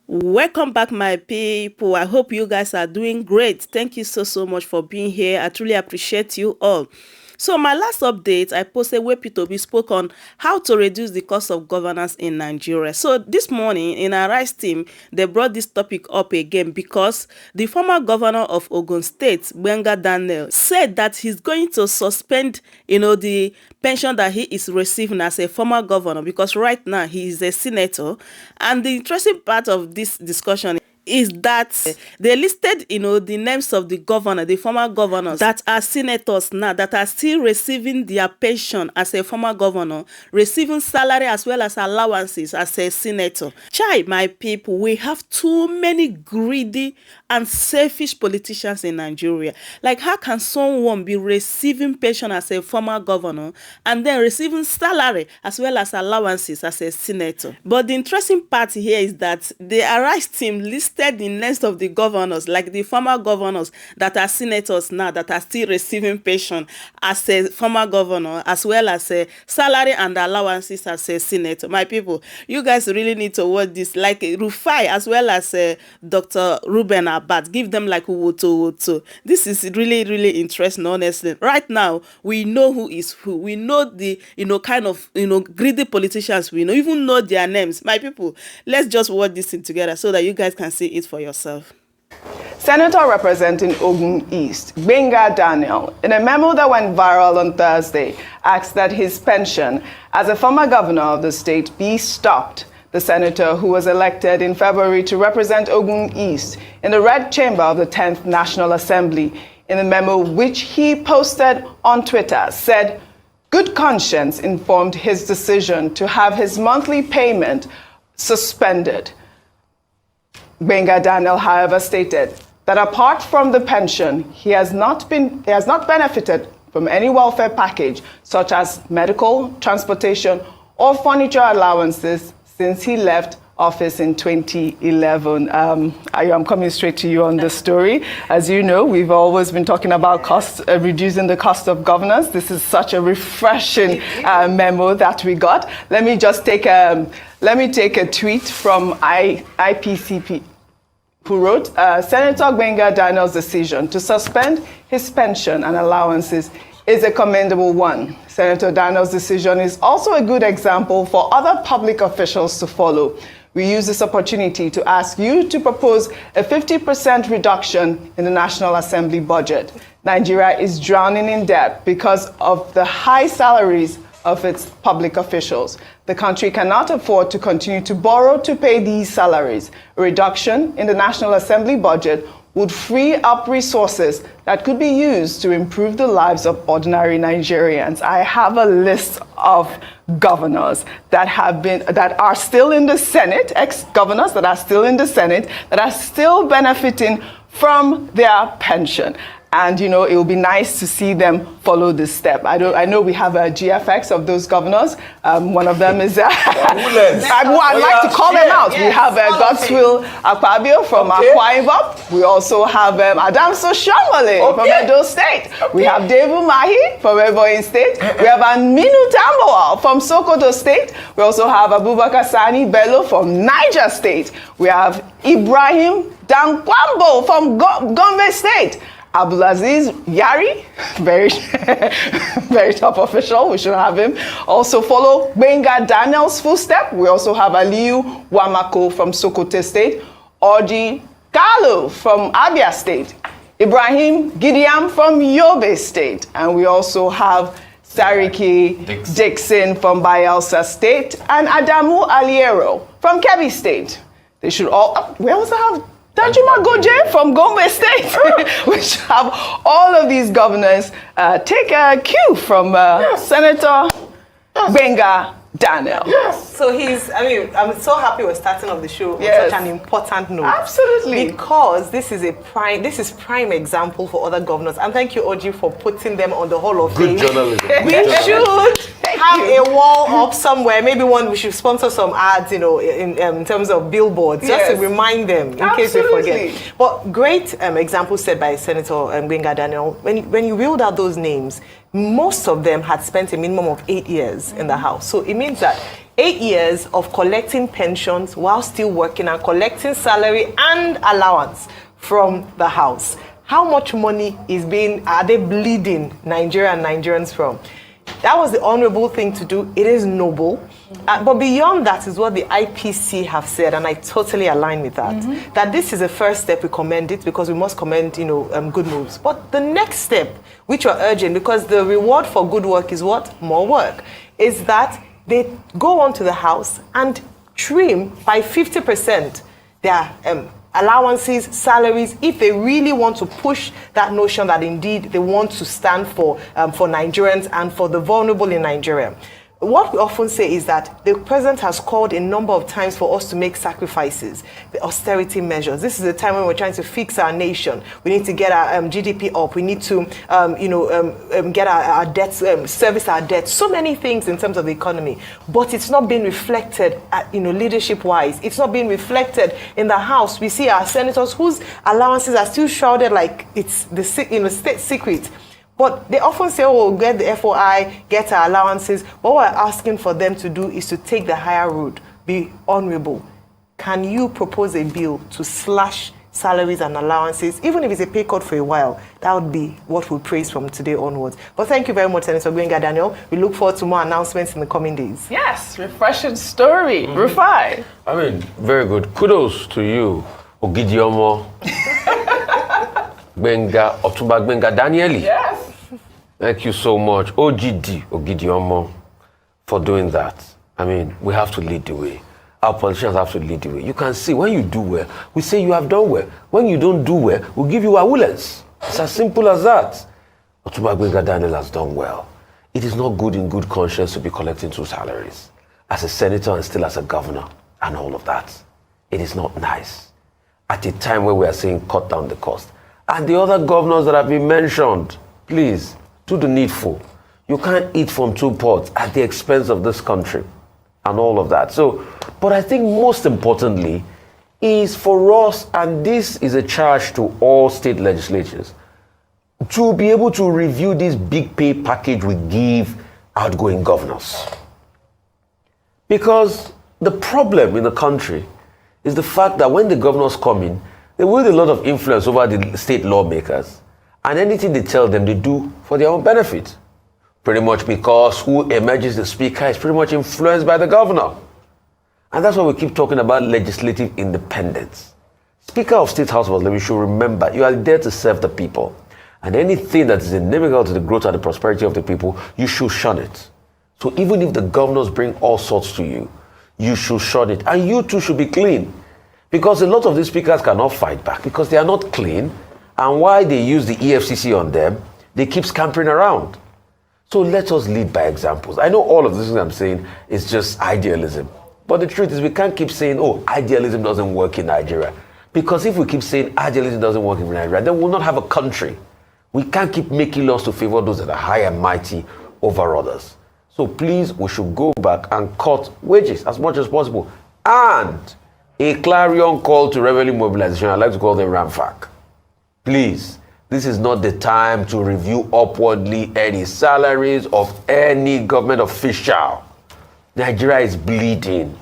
Welcome back, my people. I hope you guys are doing great. Thank you so much for being here. I truly appreciate you all. So my last update, I posted where P2B spoke on how to reduce the cost of governance in Nigeria. So this morning in our Rise team, they brought this topic up again because the former governor of Ogun State, Gbenga Daniel, said that he's going to suspend, the pension that he is receiving as a former governor because right now he is a senator. And the interesting part of this discussion is that they listed, the names of the governor, the former governors that are senators now, that are still receiving their pension as a former governor, receiving salary as well as allowances as a senator. Chai, my people, we have too many greedy and selfish politicians in Nigeria. Like, how can someone be receiving pension as a former governor and then receiving salary as well as allowances as a senator? But the interesting part here is that the Arise team listed the names of the governors, like the former governors that are senators now, that are still receiving pension as a former governor, as well as a salary and allowances as a senator. My people, you guys really need to watch this, like Rufai as well as Dr. Ruben Abad. Give them like Wotowoto. This is really interesting, honestly. Right now, we know who is who. We know the, kind of, greedy politicians. We even know their names. My people, let's just watch this thing together so that you guys can see it for yourself. Senator representing Ogun East, Gbenga Daniel, in a memo that went viral on Thursday, asked that his pension as a former governor of the state be stopped. The senator, who was elected in February to represent Ogun East in the Red Chamber of the 10th National Assembly, in the memo which he posted on Twitter, said good conscience informed his decision to have his monthly payment suspended. Gbenga Daniel, however, stated that apart from the pension, he has not benefited from any welfare package such as medical, transportation, or furniture allowances since he left office in 2011. I'm coming straight to you on this story. As you know, we've always been talking about reducing the cost of governance. This is such a refreshing memo that we got. Let me take a tweet from IPCP, who wrote, Senator Gbenga Daniel's decision to suspend his pension and allowances is a commendable one. Senator Daniel's decision is also a good example for other public officials to follow. We use this opportunity to ask you to propose a 50% reduction in the National Assembly budget. Nigeria is drowning in debt because of the high salaries of its public officials. The country cannot afford to continue to borrow to pay these salaries. A reduction in the National Assembly budget would free up resources that could be used to improve the lives of ordinary Nigerians. I have a list of governors that are still in the Senate, ex-governors that are still in the Senate, that are still benefiting from their pension. And, it will be nice to see them follow this step. I know we have a GFX of those governors. One of them is, I'd like to call them out. Yes, we have Godswill Akpabio from Akwa Ibom. We also have Adamso Shomole from Edo State. We have Devu Mahi from Ebonyi State. We have Aminu Tamboa from Sokoto State. We also have Abubakar Sani Bello from Niger State. We have Ibrahim Dankwambo from Gombe State. Abdulaziz Yari, very top official, we should have him. Also follow Gbenga Daniel's footstep. We also have Aliyu Wamako from Sokoto State, Orji Kalu from Abia State, Ibrahim Gideon from Yobe State, and we also have Sariki Dixon from Bayelsa State, and Adamu Aliero from Kebbi State. They should all, we also have Danjuma Goje from Gombe State. We should have all of these governors take a cue from Senator Gbenga Daniel. Yes. So I'm so happy we're starting off the show on such an important note. Absolutely. Because this is prime example for other governors. And thank you, Oji, for putting them on the Hall of Fame. Good journalism. We should have a wall up somewhere. Maybe we should sponsor some ads, in terms of billboards, just to remind them in case they forget. But great example said by Senator Gbenga Daniel. When you wheeled out those names, most of them had spent a minimum of 8 years in the House. So it means that 8 years of collecting pensions while still working and collecting salary and allowance from the house. How much money are they bleeding Nigeria and Nigerians from? That was the honorable thing to do. It is noble. But beyond that is what the IPC have said, and I totally align with that. That this is a first step. We commend it because we must commend, good moves. But the next step, which we're urging, because the reward for good work is what? More work, is that they go on to the house and trim by 50% their allowances, salaries, if they really want to push that notion that indeed they want to stand for Nigerians and for the vulnerable in Nigeria. What we often say is that the president has called a number of times for us to make sacrifices, the austerity measures. This is a time when we're trying to fix our nation. We need to get our GDP up. We need to, get our debts, service our debts. So many things in terms of the economy. But it's not being reflected, leadership-wise. It's not being reflected in the House. We see our senators whose allowances are still shrouded like it's the state secret. But they often say, oh, get the FOI, get our allowances. What we're asking for them to do is to take the higher road, be honorable. Can you propose a bill to slash salaries and allowances, even if it's a pay cut for a while? That would be what we praise from today onwards. But thank you very much, Senator Gbenga Daniel. We look forward to more announcements in the coming days. Yes, refreshing story. Rufai. I mean, very good. Kudos to you, Ogidiomo. Otumba Gbenga Danieli. Yes. Thank you so much, Ogidiomo, for doing that. I mean, we have to lead the way. Our politicians have to lead the way. You can see when you do well, we say you have done well. When you don't do well, we'll give you awulence. It's as simple as that. Otumba Gbenga Daniel has done well. It is not good in good conscience to be collecting 2 salaries as a senator and still as a governor and all of that. It is not nice. At a time where we are saying cut down the cost. And the other governors that have been mentioned, please, do the needful. You can't eat from 2 pots at the expense of this country and all of that. So, but I think most importantly is for us, and this is a charge to all state legislatures, to be able to review this big pay package we give outgoing governors. Because the problem in the country is the fact that when the governors come in, they wield a lot of influence over the state lawmakers. And anything they tell them, they do for their own benefit. Pretty much because who emerges the speaker is pretty much influenced by the governor. And that's why we keep talking about legislative independence. Speaker of State House of Assembly should remember, you are there to serve the people. And anything that is inimical to the growth and the prosperity of the people, you should shun it. So even if the governors bring all sorts to you, you should shun it. And you too should be clean. Because a lot of these speakers cannot fight back because they are not clean. And why they use the EFCC on them, they keep scampering around. So let us lead by examples. I know all of this I'm saying is just idealism. But the truth is we can't keep saying, oh, idealism doesn't work in Nigeria. Because if we keep saying idealism doesn't work in Nigeria, then we'll not have a country. We can't keep making laws to favor those that are high and mighty over others. So please, we should go back and cut wages as much as possible. And a clarion call to revenue mobilization, I like to call them RAMFAC. Please, this is not the time to review upwardly any salaries of any government official. Nigeria is bleeding.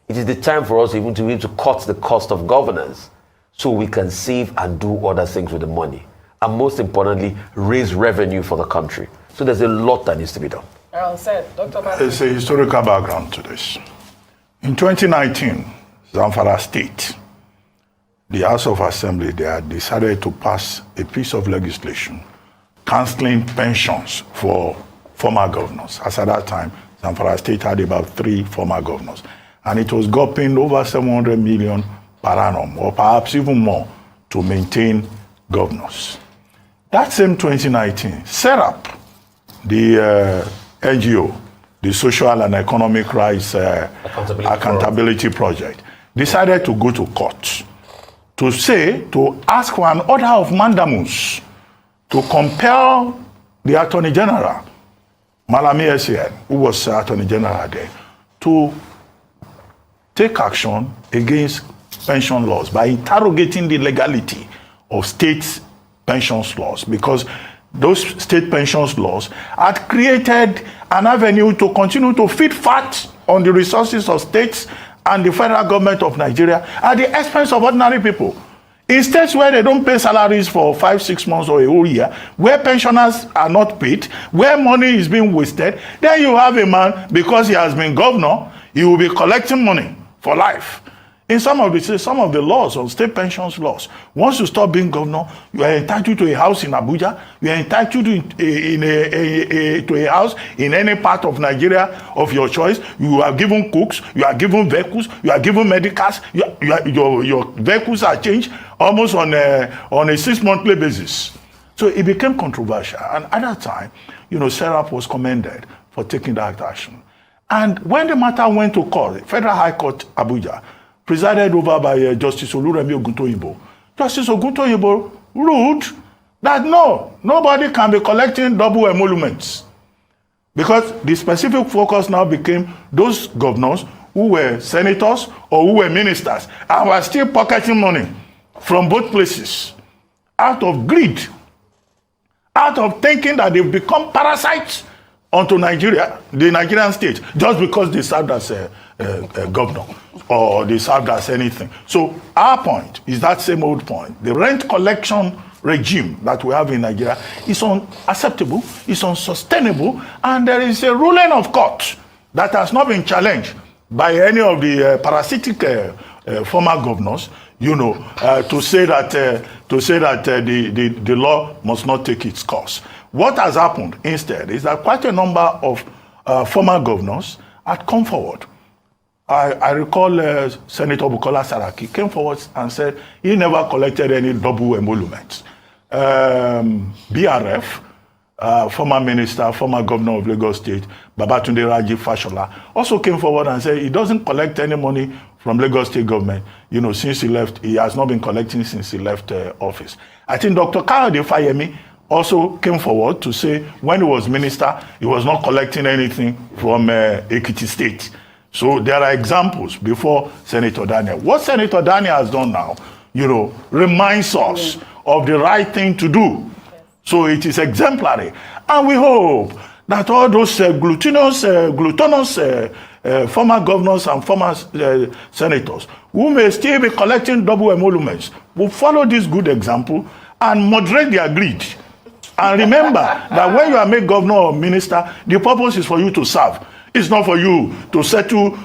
It is the time for us even to be able to cut the cost of governance so we can save and do other things with the money. And most importantly, raise revenue for the country. So there's a lot that needs to be done. Well said. Dr. There's a historical background to this. In 2019, Zamfara State, the House of Assembly, they had decided to pass a piece of legislation cancelling pensions for former governors. As at that time, Zamfara State had about 3 former governors. And it was gulping over 700 million per annum, or perhaps even more, to maintain governors. That same 2019, SERAP, the NGO, the Social and Economic Rights Accountability Project, decided to go to court to ask for an order of mandamus to compel the Attorney General, Malami Essien, who was Attorney General then, to take action against pension laws by interrogating the legality of state pensions laws, because those state pensions laws had created an avenue to continue to feed fat on the resources of states and the federal government of Nigeria at the expense of ordinary people. In states where they don't pay salaries for 5-6 months or a whole year, where pensioners are not paid, where money is being wasted, then you have a man, because he has been governor, he will be collecting money for life. In some of the laws, or state pensions laws, once you stop being governor, you are entitled to a house in Abuja, you are entitled to a house in any part of Nigeria of your choice. You are given cooks, you are given vehicles, you are given medicals, your vehicles are changed almost on a 6-monthly basis. So it became controversial. And at that time, Serap was commended for taking that action. And when the matter went to court, Federal High Court, Abuja, presided over by Justice Oluremi Oguntoyibo. Justice Oguntoyibo ruled that nobody can be collecting double emoluments, because the specific focus now became those governors who were senators or who were ministers and were still pocketing money from both places out of greed, out of thinking that they've become parasites onto Nigeria, the Nigerian state, just because they served as a governor or they served as anything. So our point is that same old point. The rent collection regime that we have in Nigeria is unacceptable, is unsustainable, and there is a ruling of court that has not been challenged by any of the parasitic former governors, to say that the law must not take its course. What has happened instead is that quite a number of former governors had come forward. I recall Senator Bukola Saraki came forward and said he never collected any double emoluments. BRF, former minister, former governor of Lagos State, Babatunde Raji Fashola, also came forward and said he doesn't collect any money from Lagos State government, since he left. He has not been collecting since he left office. I think Dr. Kayode Fayemi also came forward to say when he was minister, he was not collecting anything from Ekiti State. So there are examples before Senator Daniel. What Senator Daniel has done now, reminds us of the right thing to do. So it is exemplary. And we hope that all those gluttonous former governors and former senators who may still be collecting double emoluments will follow this good example and moderate their greed. And remember that when you are made governor or minister, the purpose is for you to serve. It's not for you to settle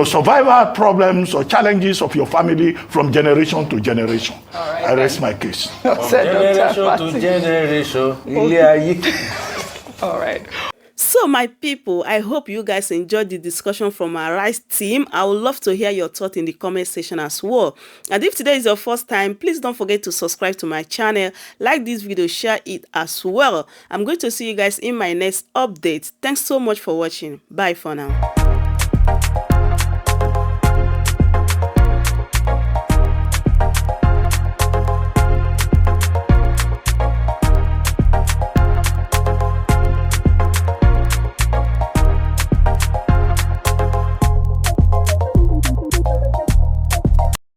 survival problems or challenges of your family from generation to generation. All right, I rest my case. Generation to generation. All right. So my people, I hope you guys enjoyed the discussion from our RISE team. I would love to hear your thoughts in the comment section as well. And if today is your first time, please don't forget to subscribe to my channel, like this video, share it as well. I'm going to see you guys in my next update. Thanks so much for watching. Bye for now.